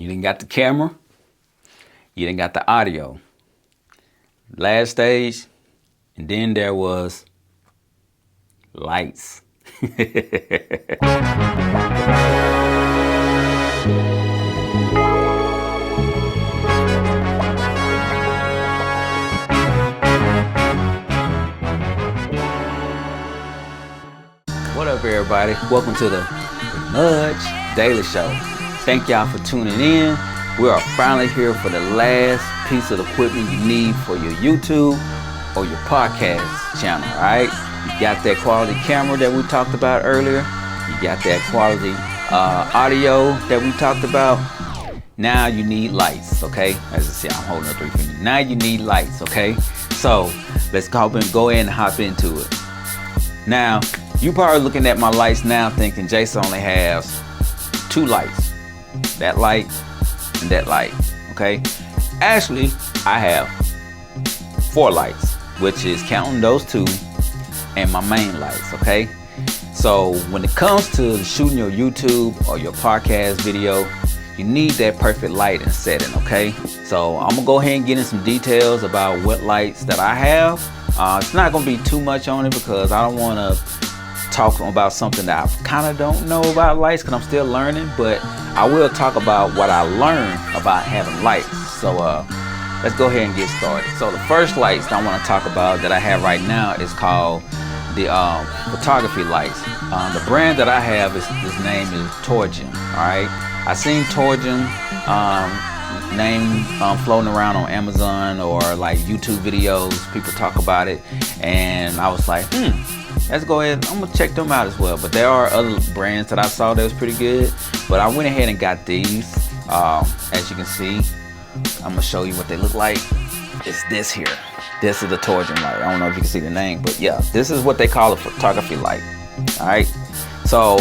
You didn't got the camera. You didn't got the audio. Last stage, and then there was lights. What up, everybody? Welcome to the Nudge Daily Show. Thank y'all for tuning in. We are finally here for the last piece of equipment you need for your YouTube or your podcast channel, all right? You got that quality camera that we talked about earlier. You got that quality audio that we talked about. Now you need lights, okay? As you see, I'm holding up 3 fingers. Now you need lights, okay? So let's go ahead and hop into it. Now, you probably looking at my lights now thinking Jason only has 2 lights. That light and that light, okay? Actually, I have 4 lights, which is counting those 2 and my main lights, okay? So when it comes to shooting your YouTube or your podcast video, you need that perfect light and setting, okay? So I'm gonna go ahead and get in some details about what lights that I have. It's not gonna be too much on it because I don't wanna talk about something that I kind of don't know about lights because I'm still learning, but I will talk about what I learned about having lights. So let's go ahead and get started. So the first lights that I want to talk about that I have right now is called the photography lights. The brand that I have his name is Torjim. All right, I seen Torjim name floating around on Amazon or like YouTube videos. People talk about it, and I was like, let's go ahead. I'm gonna check them out as well. But there are other brands that I saw that was pretty good. But I went ahead and got these. As you can see, I'm gonna show you what they look like. It's this here. This is the Torjim light. I don't know if you can see the name, but yeah, this is what they call a photography light. All right. So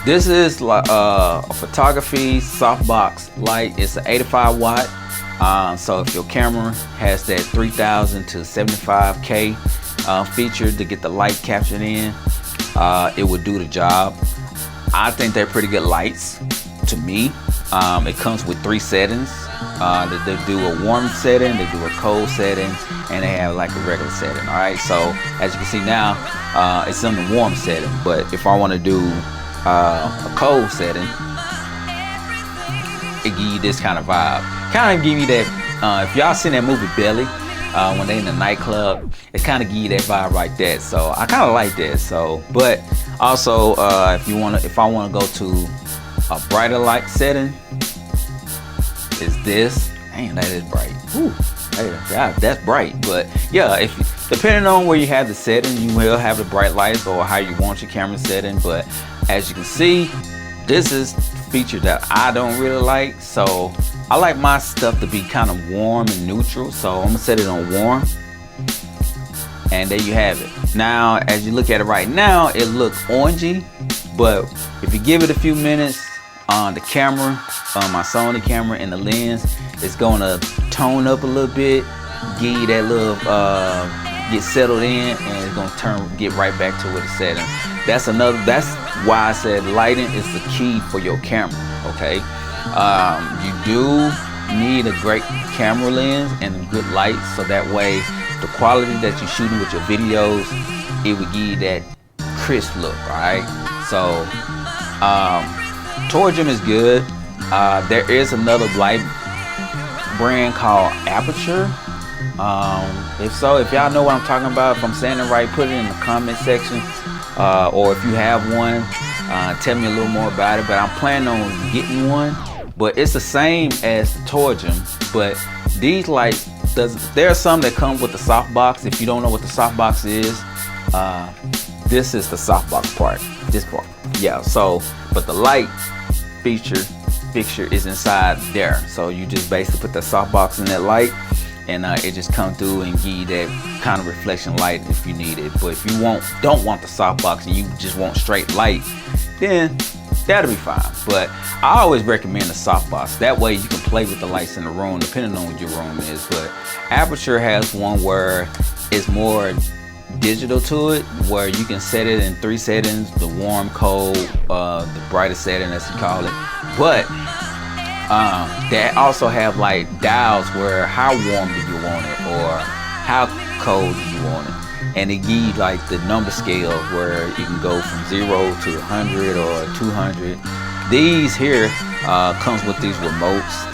this is a photography softbox light. It's an 85 watt. So if your camera has that 3000 to 75K feature to get the light captured in, it would do the job. I think they're pretty good lights to me. It comes with 3 settings. They do a warm setting, they do a cold setting, and they have like a regular setting. All right, so as you can see now, it's in the warm setting, but if I want to do a cold setting, it give you this kind of vibe. Kind of give you that, if y'all seen that movie Belly, when they in the nightclub, it kind of give you that vibe right there. So I kind of like that. So, but also if I want to go to a brighter light setting, is this. Damn, that is bright. Whew, that's bright. But yeah, if depending on where you have the setting, you will have the bright lights or how you want your camera setting. But as you can see, this is a feature that I don't really like. So I like my stuff to be kind of warm and neutral. So I'm gonna set it on warm. And there you have it. Now, as you look at it right now, it looks orangey. But if you give it a few minutes, on the camera, my Sony camera and the lens, it's gonna tone up a little bit, give you that little, get settled in, and it's gonna get right back to what it's set in. That's why I said lighting is the key for your camera, okay? You do need a great camera lens and a good light, so that way the quality that you're shooting with your videos, it would give you that crisp look, all right? So, Torjim is good. There is another light brand called Aperture. If y'all know what I'm talking about, if I'm saying it right, put it in the comment section. Or if you have one, tell me a little more about it. But I'm planning on getting one. But it's the same as the Torjim. But these lights, there are some that come with the softbox. If you don't know what the softbox is, this is the softbox part. This part. Yeah. So, but the light fixture is inside there. So you just basically put the softbox in that light, and it just come through and give you that kind of reflection light if you need it. But if you don't want the softbox and you just want straight light, then that'll be fine. But I always recommend the softbox. That way you can play with the lights in the room depending on what your room is. But Aperture has one where it's more digital to it, where you can set it in 3 settings: the warm, cold, the brightest setting as you call it. But They also have like dials where how warm do you want it or how cold do you want it, and it gives you like the number scale where you can go from 0 to 100 or 200. These here comes with these remotes.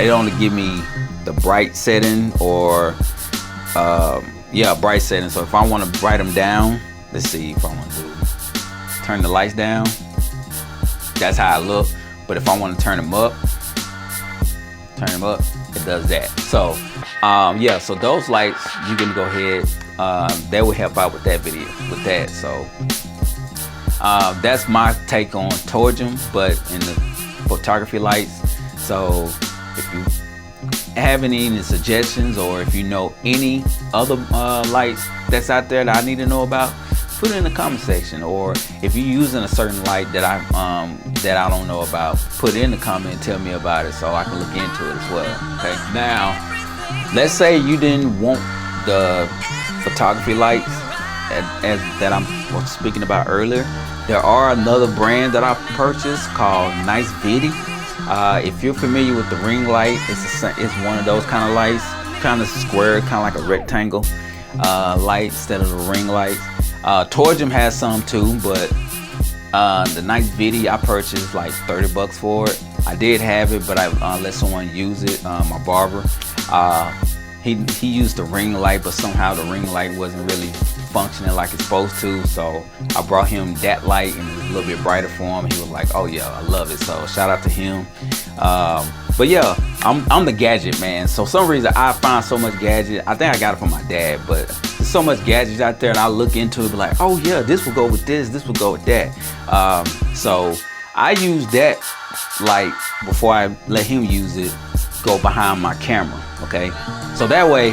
It only give me the bright setting or bright setting. So if I want to bright them down, let's see if I want to turn the lights down. That's how I look. But if I want to turn them up, it does that. So so those lights, you can go ahead. That will help out with that video, with that. So that's my take on Torjim, but in the photography lights. So if you have any suggestions, or if you know any other lights that's out there that I need to know about, put it in the comment section. Or if you're using a certain light that I don't know about, put it in the comment and tell me about it so I can look into it as well. Okay. Now, let's say you didn't want the photography lights that I'm speaking about earlier. There are another brand that I purchased called Nice Video. If you're familiar with the ring light, it's one of those kind of lights, kind of square, kind of like a rectangle light instead of the ring lights. Torjim has some too, but the Nice Video I purchased like $30 for it. I did have it, but I let someone use it. My barber, he used the ring light, but somehow the ring light wasn't really functioning like it's supposed to. So I brought him that light, and it was a little bit brighter for him. He was like, "Oh yeah, I love it." So shout out to him. But yeah, I'm the gadget man. So for some reason I find so much gadget. I think I got it from my dad, but there's so much gadgets out there, and I look into it, be like, "Oh yeah, this will go with this. This will go with that." So I use that light before I let him use it. Go behind my camera, okay? So that way,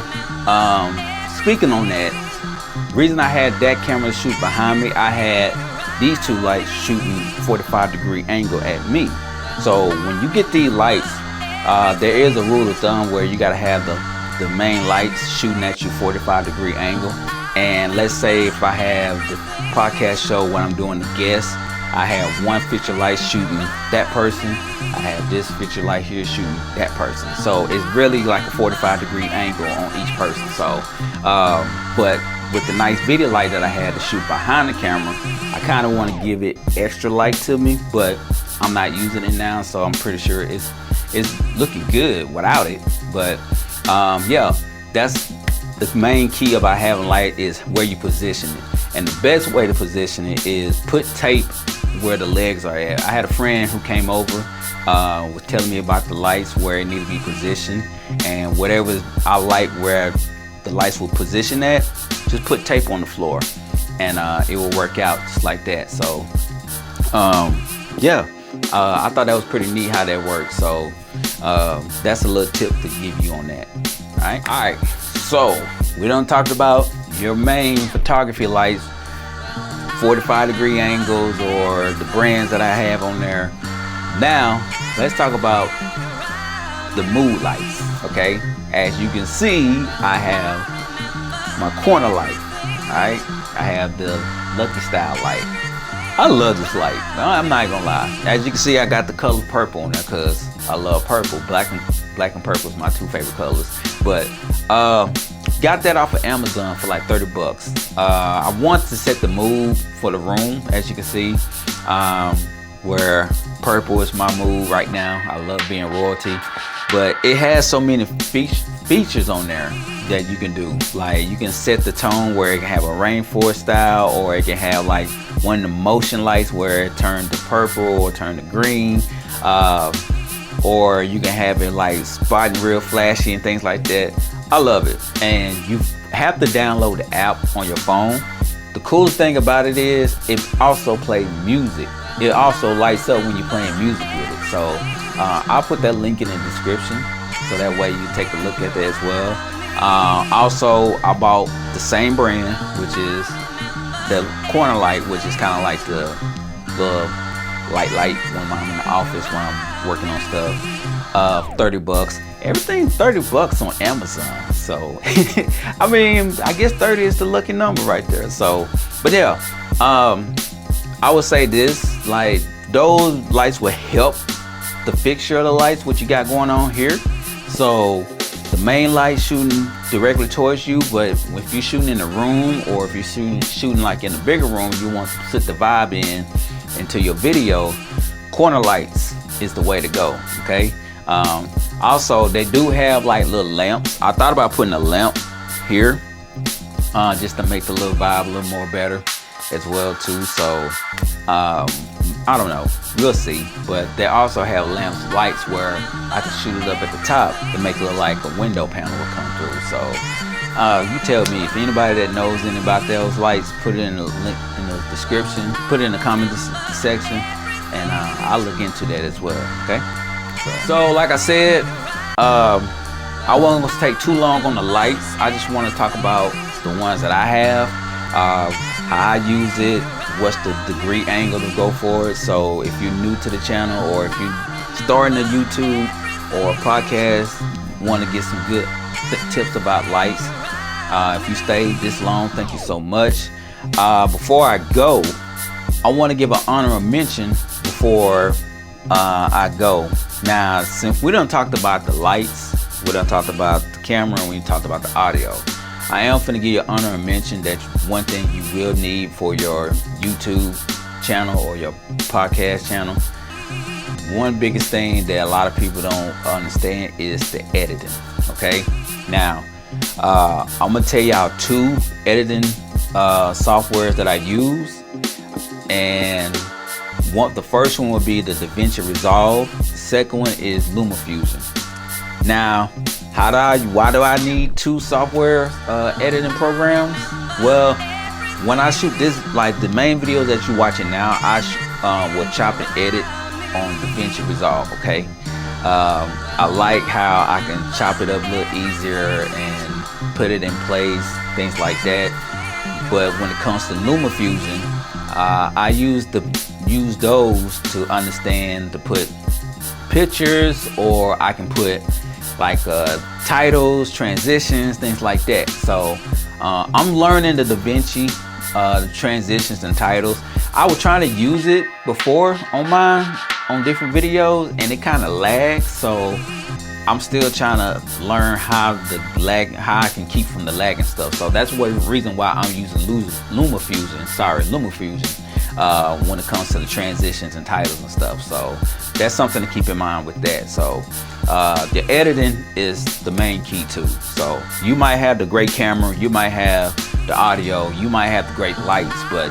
speaking on that, reason I had that camera shoot behind me, I had these two lights shooting 45-degree angle at me. So when you get these lights, there is a rule of thumb where you gotta have the main lights shooting at you 45-degree angle. And let's say if I have the podcast show when I'm doing the guests, I have one feature light shooting that person. I have this feature light here shooting that person. So it's really like a 45-degree angle on each person. So, but with the Nice Video light that I had to shoot behind the camera, I kind of want to give it extra light to me, but I'm not using it now, so I'm pretty sure it's looking good without it. But that's the main key about having light, is where you position it. And the best way to position it is put tape where the legs are at. I had a friend who came over, was telling me about the lights, where it needed to be positioned, and whatever I like where the lights will position at, just put tape on the floor, and it will work out just like that. So I thought that was pretty neat how that works. So that's a little tip to give you on that. All right. So we done talked about your main photography lights, 45-degree angles, or the brands that I have on there. Now let's talk about the mood lights. Okay, as you can see, I have my corner light. Alright, I have the LuckyStyle light. I love this light. I'm not gonna lie. As you can see, I got the color purple on there because I love purple. Black and purple is my two favorite colors. But got that off of Amazon for like $30. I want to set the mood for the room, as you can see, where purple is my mood right now. I love being royalty, but it has so many features on there that you can do. Like, you can set the tone where it can have a rainforest style, or it can have like one of the motion lights where it turns to purple or turn to green, or you can have it like spotting real flashy and things like that. I love it. And you have to download the app on your phone. The coolest thing about it is it also plays music. It also lights up when you're playing music with it. So I'll put that link in the description, so that way you take a look at that as well. Also, I bought the same brand, which is the corner light, which is kind of like the light when I'm in the office, when I'm working on stuff. $30. Everything $30 on Amazon. So I mean, I guess 30 is the lucky number right there. So, but yeah, I would say this, like, those lights will help the fixture of the lights, what you got going on here. So the main light shooting directly towards you, but if you're shooting in a room, or if you're shooting like in a bigger room, you want to put the vibe into your video, corner lights is the way to go. Okay. Also, they do have like little lamps. I thought about putting a lamp here, just to make the little vibe a little more better as well too. So I don't know, we'll see. But they also have lights where I can shoot it up at the top to make it look like a window panel will come through. So you tell me, if anybody that knows anything about those lights, put it in the link in the description, put it in the comment section, and I'll look into that as well. Okay. So like I said, I wasn't going to take too long on the lights. I just want to talk about the ones that I have, how I use it, what's the degree angle to go for it. So if you're new to the channel, or if you're starting a YouTube or a podcast, want to get some good tips about lights, if you stayed this long, thank you so much. Before I go, I want to give an honorable mention before I go. Now, since we done talked about the lights, we done talked about the camera, and we talked about the audio, I am finna give you an honorable mention that one thing you will need for your YouTube channel or your podcast channel. One biggest thing that a lot of people don't understand is the editing. Okay, now I'm gonna tell y'all 2 editing softwares that I use, and the first one would be the DaVinci Resolve. The second one is LumaFusion. Now, why do I need 2 software editing programs? Well, when I shoot this, like the main videos that you're watching now, I will chop and edit on DaVinci Resolve. Okay, I like how I can chop it up a little easier and put it in place, things like that. But when it comes to LumaFusion, I use those to understand, to put pictures, or I can put like titles, transitions, things like that. So I'm learning the DaVinci, the transitions and titles. I was trying to use it before on different videos, and it kind of lags. So I'm still trying to learn how I can keep from the lag and stuff. So that's one reason why I'm using LumaFusion. When it comes to the transitions and titles and stuff. So that's something to keep in mind with that. So the editing is the main key too. So you might have the great camera, you might have the audio, you might have the great lights, but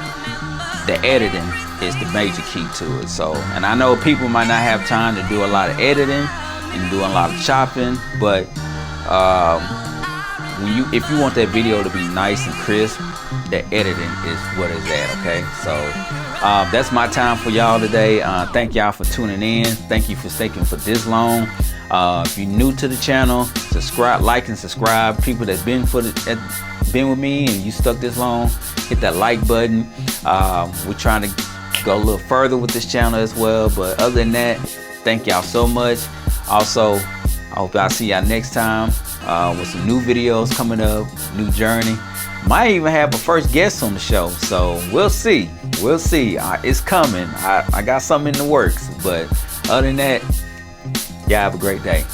the editing is the major key to it. So, and I know people might not have time to do a lot of editing and doing a lot of chopping, but if you want that video to be nice and crisp, the editing is what is at. Okay, so that's my time for y'all today. Thank y'all for tuning in. Thank you for sticking for this long. If you're new to the channel, subscribe, like, and subscribe. People that's been with me and you stuck this long, hit that like button. We're trying to go a little further with this channel as well. But other than that, thank y'all so much. Also, I hope I'll see y'all next time with some new videos coming up, new journey. Might even have a first guest on the show, so we'll see. It's coming. I got something in the works. But other than that, y'all have a great day.